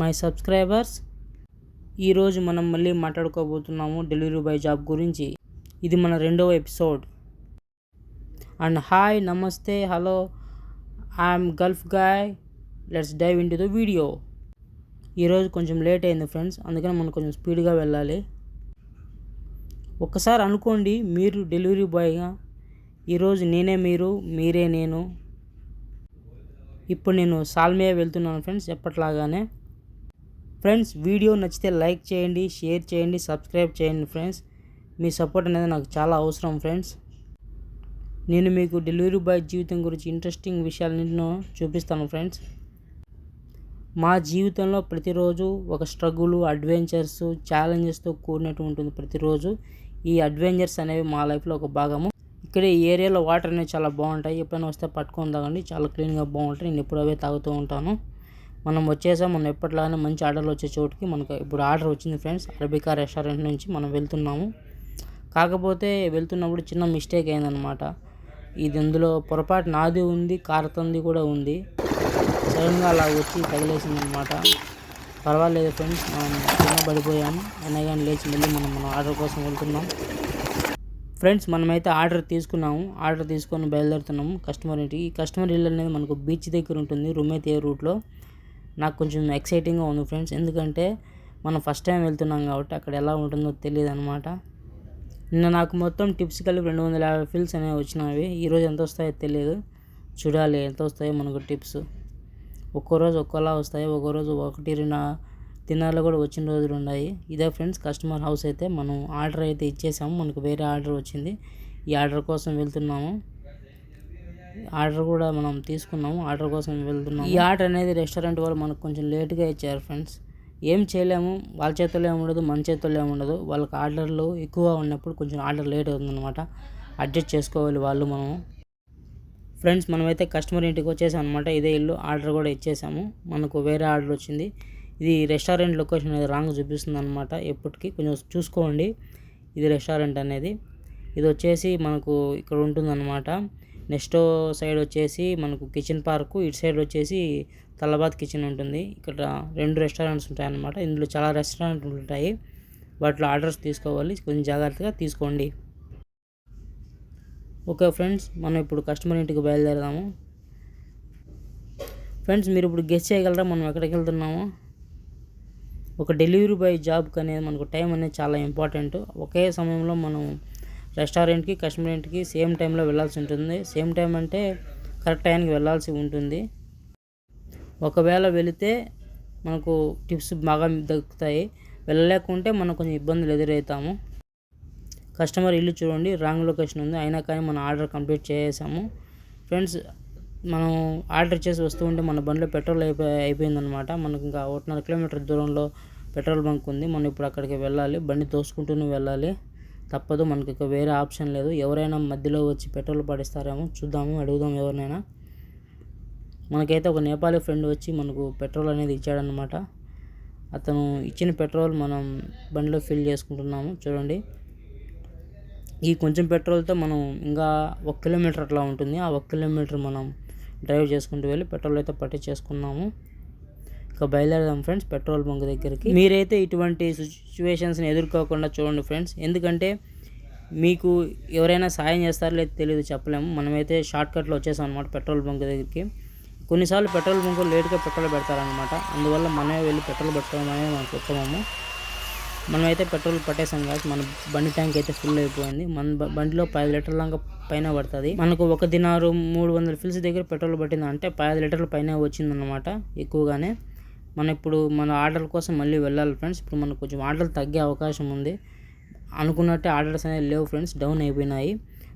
My subscribers. ఈరోజు మనం మళ్ళీ మాట్లాడుకోబోతున్నాము డెలివరీ బాయ్ జాబ్ గురించి. ఇది మన రెండవ ఎపిసోడ్. అండ్ హాయ్, నమస్తే, hello, I'm gulf guy. Let's dive into the video. ఈరోజు కొంచెం లేట్ అయింది ఫ్రెండ్స్, అందుకని మనం కొంచెం స్పీడ్గా వెళ్ళాలి. ఒక్కసారి అనుకోండి, మీరు డెలివరీ బాయ్గా. ఈరోజు నేనే మీరు, మీరే నేను. ఇప్పుడు నేను సాల్మియా వెళ్తున్నాను ఫ్రెండ్స్, ఎప్పట్లాగానే. ఫ్రెండ్స్, వీడియో నచ్చితే లైక్ చేయండి, షేర్ చేయండి, సబ్స్క్రైబ్ చేయండి ఫ్రెండ్స్. మీ సపోర్ట్ అనేది నాకు చాలా అవసరం ఫ్రెండ్స్. నేను మీకు డెలివరీ బాయ్ జీవితం గురించి ఇంట్రెస్టింగ్ విషయాలన్నింటినో చూపిస్తాను ఫ్రెండ్స్. మా జీవితంలో ప్రతిరోజు ఒక స్ట్రగుల్, అడ్వెంచర్స్, ఛాలెంజెస్తో కూడినట్టు ఉంటుంది ప్రతిరోజు. ఈ అడ్వెంచర్స్ అనేవి మా లైఫ్లో ఒక భాగము. ఇక్కడ ఈ ఏరియాలో వాటర్ అనేవి చాలా బాగుంటాయి. ఎప్పుడైనా వస్తే పట్టుకొని తాగండి, చాలా క్లీన్గా బాగుంటాయి. నేను ఎప్పుడు అవే తాగుతూ ఉంటాను. మనం ఎప్పటిలాగానే మంచి ఆర్డర్లు వచ్చే చోటుకి మనకు ఇప్పుడు ఆర్డర్ వచ్చింది ఫ్రెండ్స్. అరబికా రెస్టారెంట్ నుంచి మనం వెళ్తున్నాము. కాకపోతే వెళ్తున్నప్పుడు చిన్న మిస్టేక్ అయిందనమాట. ఇది ఇందులో పొరపాటు నాది ఉంది, కారుతంది కూడా ఉంది. సడన్గా అలా వచ్చి తగిలేసింది అనమాట. పర్వాలేదు ఫ్రెండ్స్, మనం చిన్న పడిపోయాము. అయినా కానీ లేచి మళ్ళీ మనం ఆర్డర్ కోసం వెళ్తున్నాం ఫ్రెండ్స్. మనమైతే ఆర్డర్ తీసుకున్నాము. ఆర్డర్ తీసుకొని బయలుదేరుతున్నాము కస్టమర్ ఇంటికి. ఈ కస్టమర్ ఇల్లు అనేది మనకు బీచ్ దగ్గర ఉంటుంది, రుమేత్ ఏ రూట్లో. నాకు కొంచెం ఎక్సైటింగ్గా ఉంది ఫ్రెండ్స్, ఎందుకంటే మనం ఫస్ట్ టైం వెళ్తున్నాం కాబట్టి అక్కడ ఎలా ఉంటుందో తెలియదు అనమాట. నిన్న నాకు మొత్తం టిప్స్ కలిపి 250 ఫిల్స్ అనేవి వచ్చినవి. ఈరోజు ఎంత వస్తాయో తెలియదు, చూడాలి ఎంత వస్తాయో మనకు టిప్స్. ఒక్కో రోజు ఒక్కోలా వస్తాయి, ఒక్కో రోజు 1-2 తిన్నాళ్ళు కూడా వచ్చిన రోజులు ఉన్నాయి. ఇదే ఫ్రెండ్స్ కస్టమర్ హౌస్. అయితే మనం ఆర్డర్ అయితే ఇచ్చేసాము, మనకు వేరే ఆర్డర్ వచ్చింది. ఈ ఆర్డర్ కోసం వెళ్తున్నాము. ఆర్డర్ కూడా మనం తీసుకున్నాము, ఆర్డర్ కోసం వెళ్తున్నాము. ఈ ఆర్డర్ అనేది రెస్టారెంట్ వాళ్ళు మనకు కొంచెం లేట్గా ఇచ్చారు ఫ్రెండ్స్. ఏం చేయలేము, వాళ్ళ చేతుల్లో ఏముండదు, మన చేతుల్లో ఏముండదు. వాళ్ళకి ఆర్డర్లు ఎక్కువ ఉన్నప్పుడు కొంచెం ఆర్డర్ లేట్ అవుతుందన్నమాట. అడ్జస్ట్ చేసుకోవాలి వాళ్ళు. మనం ఫ్రెండ్స్ మనమైతే కస్టమర్ ఇంటికి వచ్చేసాం అనమాట. ఇదే ఇల్లు. ఆర్డర్ కూడా ఇచ్చేసాము, మనకు వేరే ఆర్డర్ వచ్చింది. ఇది రెస్టారెంట్ లొకేషన్ అనేది రాంగ్ చూపిస్తుంది అనమాట. ఎప్పటికీ కొంచెం చూసుకోండి. ఇది రెస్టారెంట్ అనేది, ఇది వచ్చేసి మనకు ఇక్కడ ఉంటుందన్నమాట. నెక్స్ట్ సైడ్ వచ్చేసి మనకు కిచెన్ పార్కు, ఇటు సైడ్ వచ్చేసి తలబాత్ కిచెన్ ఉంటుంది. ఇక్కడ 2 రెస్టారెంట్స్ ఉంటాయి అన్నమాట. ఇందులో చాలా రెస్టారెంట్లు ఉంటాయి, వాటిలో ఆర్డర్స్ తీసుకోవాలి. కొంచెం జాగ్రత్తగా తీసుకోండి. ఓకే ఫ్రెండ్స్, మనం ఇప్పుడు కస్టమర్ ఇంటికి బయలుదేరదాము. ఫ్రెండ్స్, మీరు ఇప్పుడు గెస్ చేయగలరా మనం ఎక్కడికి వెళ్తున్నాము? ఒక డెలివరీ బాయ్ జాబ్కి అనేది మనకు టైం అనేది చాలా ఇంపార్టెంట్. ఒకే సమయంలో మనం రెస్టారెంట్కి, కస్టమర్ ఇంటికి సేమ్ టైంలో వెళ్ళాల్సి ఉంటుంది. సేమ్ టైం అంటే కరెక్ట్ టైంకి వెళ్ళాల్సి ఉంటుంది. ఒకవేళ వెళితే మనకు టిప్స్ బాగా దక్కుతాయి, వెళ్ళలేకుంటే మనం కొంచెం ఇబ్బందులు ఎదురవుతాము. కస్టమర్ ఇల్లు చూడండి, రాంగ్ లొకేషన్ ఉంది, అయినా కానీ మనం ఆర్డర్ కంప్లీట్ చేసాము ఫ్రెండ్స్. మనం ఆర్డర్ చేసి వస్తూ ఉంటే మన బండిలో పెట్రోల్ అయిపోయిందనమాట. మనకు ఇంకా 1.5 కిలోమీటర్ దూరంలో పెట్రోల్ బంక్ ఉంది. మనం ఇప్పుడు అక్కడికి వెళ్ళాలి, బండి తోసుకుంటూనే వెళ్ళాలి. తప్పదు, మనకి ఇక వేరే ఆప్షన్ లేదు. ఎవరైనా మధ్యలో వచ్చి పెట్రోల్ పడిస్తారేమో చూద్దాము, అడుగుదాం ఎవరినైనా. మనకైతే ఒక నేపాలీ ఫ్రెండ్ వచ్చి మనకు పెట్రోల్ అనేది ఇచ్చాడనమాట. అతను ఇచ్చిన పెట్రోల్ మనం బండిలో ఫిల్ చేసుకుంటున్నాము చూడండి. ఈ కొంచెం పెట్రోల్తో మనం ఇంకా 1 కిలోమీటర్ అట్లా ఉంటుంది. ఆ 1 కిలోమీటర్ మనం డ్రైవ్ చేసుకుంటూ వెళ్ళి పెట్రోల్ అయితే పట్టించేసుకున్నాము. ఇక బయలుదేరదాం ఫ్రెండ్స్ పెట్రోల్ బంక్ దగ్గరికి. మీరైతే ఇటువంటి సిచ్యువేషన్స్ని ఎదుర్కోకుండా చూడండి ఫ్రెండ్స్, ఎందుకంటే మీకు ఎవరైనా సాయం చేస్తారో లేదో తెలియదు, చెప్పలేము. మనమైతే షార్ట్కట్లో వచ్చేసాం అనమాట పెట్రోల్ బంక్ దగ్గరికి. కొన్నిసార్లు పెట్రోల్ బంకు లేట్గా పెట్రోల్ పెడతారనమాట. అందువల్ల మనమే వెళ్ళి పెట్రోల్ పెట్టుకోవడం అనేది మనకు ఉత్తమము. మనమైతే పెట్రోల్ పట్టేసాం కాబట్టి మన బండి ట్యాంక్ అయితే ఫుల్ అయిపోయింది. మన బండిలో 5 లీటర్ల దాకా పైన పడుతుంది. మనకు 1 దినారు 300 ఫిల్స్ దగ్గర పెట్రోల్ పట్టింది అంటే 5 లీటర్ల పైన వచ్చిందన్నమాట, ఎక్కువగానే. మనం ఇప్పుడు మన ఆర్డర్ కోసం మళ్ళీ వెళ్ళాలి ఫ్రెండ్స్. ఇప్పుడు మనకు కొంచెం ఆర్డర్లు తగ్గే అవకాశం ఉంది. అనుకున్నట్టే ఆర్డర్స్ అనేవి లేవు ఫ్రెండ్స్, డౌన్ అయిపోయినాయి.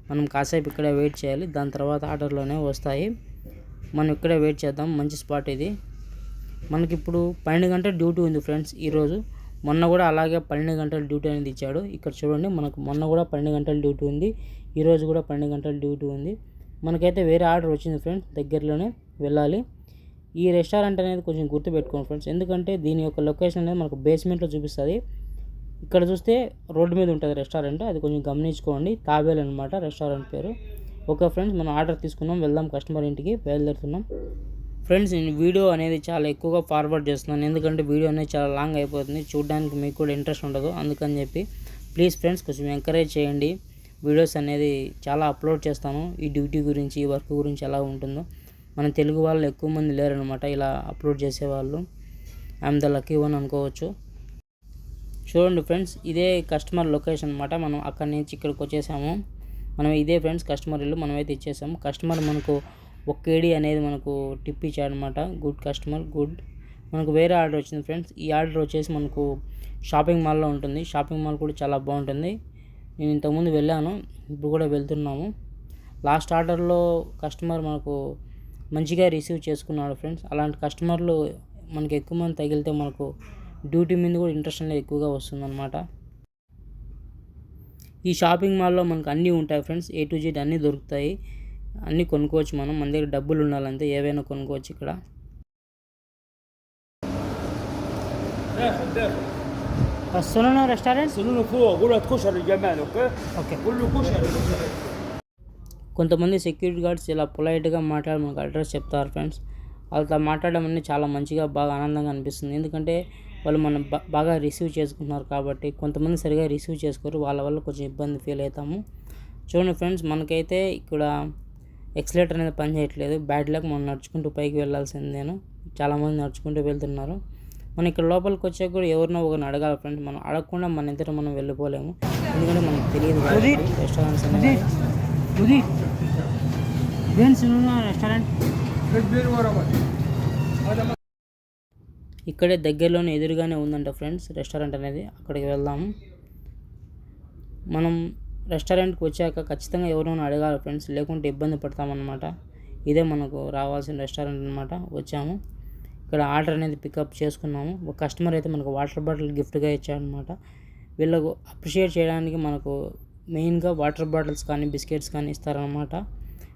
మనం కాసేపు ఇక్కడే వెయిట్ చేయాలి, దాని తర్వాత ఆర్డర్లోనే వస్తాయి. మనం ఇక్కడే వెయిట్ చేద్దాం. మంచి స్పాట్ ఇది. మనకి ఇప్పుడు 12 గంటల డ్యూటీ ఉంది ఫ్రెండ్స్ ఈరోజు. మొన్న కూడా అలాగే 12 గంటల డ్యూటీ అనేది ఇచ్చాడు. ఇక్కడ చూడండి, మనకు మొన్న కూడా 12 గంటల డ్యూటీ ఉంది, ఈరోజు కూడా 12 గంటల డ్యూటీ ఉంది. మనకైతే వేరే ఆర్డర్ వచ్చింది ఫ్రెండ్స్, దగ్గరలోనే వెళ్ళాలి. ఈ రెస్టారెంట్ అనేది కొంచెం గుర్తుపెట్టుకోండి ఫ్రెండ్స్, ఎందుకంటే దీని యొక్క లొకేషన్ అనేది మనకు బేస్మెంట్లో చూపిస్తుంది. ఇక్కడ చూస్తే రోడ్డు మీద ఉంటుంది రెస్టారెంట్, అది కొంచెం గమనించుకోండి. తాబేల్ అనమాట రెస్టారెంట్ పేరు. ఓకే ఫ్రెండ్స్, మనం ఆర్డర్ తీసుకున్నాం, వెళ్దాం కస్టమర్ ఇంటికి బయలుదేరుతున్నాం. ఫ్రెండ్స్ నేను వీడియో అనేది చాలా ఎక్కువగా ఫార్వర్డ్ చేస్తున్నాను, ఎందుకంటే వీడియో అనేది చాలా లాంగ్ అయిపోతుంది, చూడడానికి మీకు కూడా ఇంట్రెస్ట్ ఉండదు. అందుకని చెప్పి ప్లీజ్ ఫ్రెండ్స్ కొంచెం ఎంకరేజ్ చేయండి. వీడియోస్ అనేది చాలా అప్లోడ్ చేస్తాను, ఈ డ్యూటీ గురించి, ఈ వర్క్ గురించి ఎలా ఉంటుందో. మన తెలుగు వాళ్ళు ఎక్కువ మంది లేరనమాట ఇలా అప్లోడ్ చేసేవాళ్ళు. ఐఎమ్ ద లక్కీ వన్ అనుకోవచ్చు. చూడండి ఫ్రెండ్స్, ఇదే కస్టమర్ లొకేషన్ అనమాట. మనం అక్కడి నుంచి ఇక్కడికి వచ్చేసాము. మనం ఇదే ఫ్రెండ్స్ కస్టమర్ ఇల్లు మనమైతే ఇచ్చేసాము. కస్టమర్ మనకు 1 KD అనేది మనకు టిప్ ఇచ్చాడనమాట. Good customer, good. మనకు వేరే ఆర్డర్ వచ్చింది ఫ్రెండ్స్. ఈ ఆర్డర్ వచ్చేసి మనకు షాపింగ్ మాల్లో ఉంటుంది. షాపింగ్ మాల్ కూడా చాలా బాగుంటుంది. నేను ఇంతకుముందు వెళ్ళాను, ఇప్పుడు కూడా వెళ్తున్నాము. లాస్ట్ ఆర్డర్లో కస్టమర్ మనకు మంచిగా రిసీవ్ చేసుకున్నాడు ఫ్రెండ్స్. అలాంటి కస్టమర్లు మనకి ఎక్కువ మంది తగిలితే మనకు డ్యూటీ మీద కూడా ఇంట్రెస్ట్ అనేది ఎక్కువగా వస్తుందన్నమాట. ఈ షాపింగ్ మాల్లో మనకు అన్నీ ఉంటాయి ఫ్రెండ్స్, A to Z అన్నీ దొరుకుతాయి, అన్నీ కొనుక్కోవచ్చు మనం. మన దగ్గర డబ్బులు ఉండాలంటే ఏవైనా కొనుక్కోవచ్చు ఇక్కడ. Sono restaurant okay. కొంతమంది సెక్యూరిటీ గార్డ్స్ ఇలా పొలైట్గా మాట్లాడి మనకు అడ్రస్ చెప్తారు ఫ్రెండ్స్. వాళ్ళతో మాట్లాడడం అనేది చాలా మంచిగా, బాగా ఆనందంగా అనిపిస్తుంది. ఎందుకంటే వాళ్ళు మనం బాగా రిసీవ్ చేసుకుంటున్నారు కాబట్టి. కొంతమంది సరిగా రిసీవ్ చేసుకోరు, వాళ్ళ వల్ల కొంచెం ఇబ్బంది ఫీల్ అవుతాము. చూడండి ఫ్రెండ్స్, మనకైతే ఇక్కడ ఎక్సలేటర్ అనేది పని చేయట్లేదు. బ్యాడ్ లక్, మనం నడుచుకుంటూ పైకి వెళ్ళాల్సిందేను. చాలామంది నడుచుకుంటూ వెళ్తున్నారు. మనం ఇక్కడ లోపలికి వచ్చాక కూడా ఎవరినో ఒకరిని అడగాలి ఫ్రెండ్స్. మనం అడగకుండా మన ఇద్దరు మనం వెళ్ళిపోలేము, ఎందుకంటే మనకు తెలియదు రెస్టారెంట్స్ అనేది. రెస్టారెంట్ ఇక్కడే దగ్గరలోనే ఎదురుగానే ఉందంట ఫ్రెండ్స్ రెస్టారెంట్ అనేది. అక్కడికి వెళ్దాము. మనం రెస్టారెంట్కి వచ్చాక ఖచ్చితంగా ఎవరైనా అడగాలి ఫ్రెండ్స్, లేకుంటే ఇబ్బంది పడతామన్నమాట. ఇదే మనకు రావాల్సిన రెస్టారెంట్ అనమాట. వచ్చాము, ఇక్కడ ఆర్డర్ అనేది పికప్ చేసుకున్నాము. ఒక కస్టమర్ అయితే మనకు వాటర్ బాటిల్ గిఫ్ట్గా ఇచ్చాడనమాట. వీళ్ళకు అప్రిషియేట్ చేయడానికి మనకు మెయిన్గా వాటర్ బాటిల్స్ కానీ బిస్కెట్స్ కానీ ఇస్తారనమాట.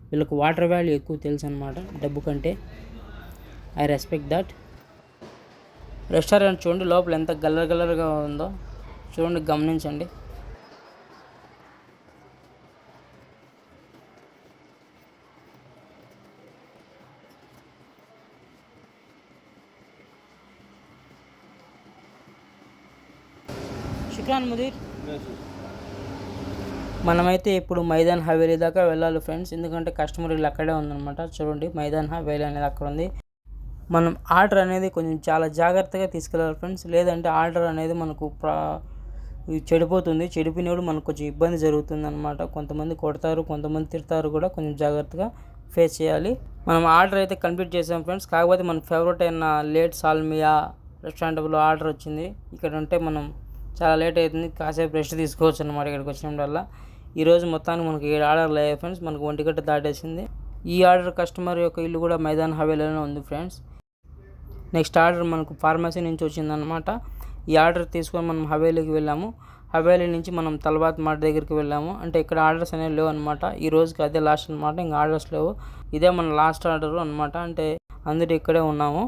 వీళ్ళకు వాటర్ వాల్యూ ఎక్కువ తెలుసు అనమాట డబ్బు కంటే. I respect that. రెస్టారెంట్ చూడండి లోపల ఎంత గల్లర్గా ఉందో చూడండి, గమనించండి. శుక్రాన్ ముదీర్. మనమైతే ఇప్పుడు మైదాన్ హవేలీ దాకా వెళ్ళాలి ఫ్రెండ్స్, ఎందుకంటే కస్టమర్ ఇల్లు అక్కడే ఉందన్నమాట. చూడండి మైదాన్ హవేలీ అనేది అక్కడ ఉంది. మనం ఆర్డర్ అనేది కొంచెం చాలా జాగ్రత్తగా తీసుకెళ్ళాలి ఫ్రెండ్స్, లేదంటే ఆర్డర్ అనేది మనకు చెడిపోతుంది. చెడిపోయినప్పుడు మనకు కొంచెం ఇబ్బంది జరుగుతుంది అనమాట. కొంతమంది కొడతారు, కొంతమంది తిడతారు కూడా. కొంచెం జాగ్రత్తగా ఫేస్ చేయాలి. మనం ఆర్డర్ అయితే కంప్లీట్ చేసాం ఫ్రెండ్స్. కాకపోతే మన ఫేవరెట్ అయిన లేట్ సాల్మియా రెస్టారెంట్లో ఆర్డర్ వచ్చింది. ఇక్కడ ఉంటే మనం చాలా లేట్ అవుతుంది, కాసేపు రెస్ట్ తీసుకోవచ్చు అనమాట ఇక్కడికి వచ్చినప్పుడల్లా. ఈరోజు మొత్తానికి మనకు 7 ఆర్డర్లు అయ్యాయి ఫ్రెండ్స్. మనకు 1 గంట దాటేసింది. ఈ ఆర్డర్ కస్టమర్ యొక్క ఇల్లు కూడా మైదాన్ హవేలీలోనే ఉంది ఫ్రెండ్స్. నెక్స్ట్ ఆర్డర్ మనకు ఫార్మసీ నుంచి వచ్చిందనమాట. ఈ ఆర్డర్ తీసుకొని మనం హవేలీకి వెళ్ళాము. హవేలీ నుంచి మనం తలబాత్ మార్ట్ దగ్గరికి వెళ్ళాము. అంటే ఇక్కడ ఆర్డర్స్ అనేవి లేవు అనమాట. ఈ రోజుకి అదే లాస్ట్ అనమాట, ఇంకా ఆర్డర్స్ లేవు. ఇదే మన లాస్ట్ ఆర్డర్ అనమాట. అంటే అందరూ ఇక్కడే ఉన్నాము.